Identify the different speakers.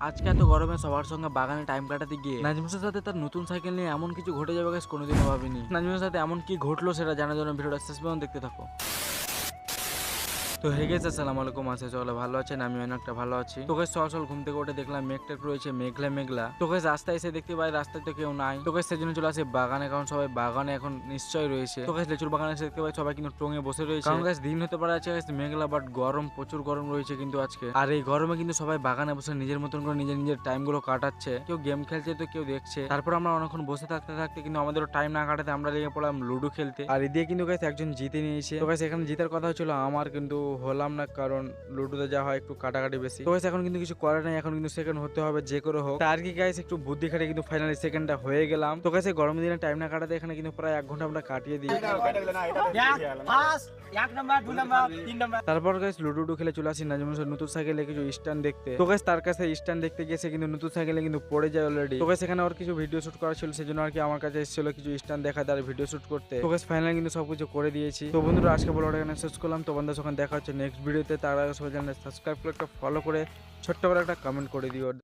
Speaker 1: আজকে এত গরমে সবার সঙ্গে বাগানে টাইম কাটাতে গিয়ে নাজমুসের সাথে তার নতুন সাইকেল নিয়ে এমন কিছু ঘটে যাবে গাইস কোনোদিনও ভাবিনি। নাজমুসের সাথে এমন কি ঘটলো সেটা জানার জন্য ভিডিওটা শেষ পর্যন্ত দেখতে থাকো। তো হে গেছে আসসালামু আলাইকুম, আছে চলে ভালো আছেন, আমি অনেকটা ভালো আছি। তো গাইস সকাল ঘুম থেকে উঠে দেখলাম মেঘটা রয়েছে মেঘলা মেঘলা। তো গাইস রাস্তায় এসে দেখতে পাই রাস্তায় তো কেউ নাই। তো গাইস সেজন্য চলে আসে বাগানে, কারণ সবাই বাগানে এখন নিশ্চয়ই রয়েছে। তো গাইস লিচুর বাগানে এসে দেখতে পাই সবাই কিন্তু টঙে বসে রয়েছে, কারণ গাইস দিন হতে পারে আছে গাইস মেঘলা, বাট গরম প্রচুর গরম রয়েছে কিন্তু আজকে। আর এই গরমে কিন্তু সবাই বাগানে বসে নিজের মতন করে নিজের নিজের টাইম গুলো কাটাচ্ছে, কেউ গেম খেলছে তো কেউ দেখছে। তারপর আমরা অনেকক্ষণ বসে থাকতে থাকতে কিন্তু আমাদেরও টাইম না কাটাতে আমরা লেগে পড়লাম লুডো খেলতে। আর এদিকে কিন্তু গাইস একজন জিতে নিয়েছে। তো গাইস এখানে জিতার কথা হচ্ছিল আমার, কিন্তু হলাম না, কারণ লুডোতে যা হয় একটু কাটাকাটি বেশি। তো গাইস এখন কিন্তু কিছু করার নাই, এখন কিন্তু সেকেন্ড হতে হবে যে করে হোক। আর কি গাইস একটু বুদ্ধি খাটিয়ে কিন্তু ফাইনালি সেকেন্ডটা হয়ে গেলাম। তো গাইস গরমের দিনে টাইম না কাটাতে এখানে কিন্তু প্রায় 1 ঘন্টা আমরা কাটিয়ে দিই। তারপর গাইস লুডো খেলে চলে আসি নাজমুসের নতুন সাইকেলে কিছু স্ট্যান্ড দেখতে। তো গাইস তার কাছে স্ট্যান্ড দেখতে গিয়েছে কিন্তু নতুন সাইকেলে কিন্তু পড়ে যায় অলরেডি। তো গাইস এখানে আর কিছু ভিডিও শুট করা ছিল, সেজন্য আর কি আমার কাছে এসেছিল কিছু স্ট্যান্ড দেখাতে আর ভিডিও শুট করতে। তো গাইস ফাইনালি কিন্তু সবকিছু করে দিয়েছি। তো বন্ধুরা আজকে ব্লগটা এখানে শেষ করলাম। তো বন্ধুদের সঙ্গে দেখা হচ্ছে নেক্সট ভিডিওতে। তার আগে সবাই চ্যানেল সাবস্ক্রাইব করে একটা ফলো করে ছোট্ট করে একটা কমেন্ট করে দিও।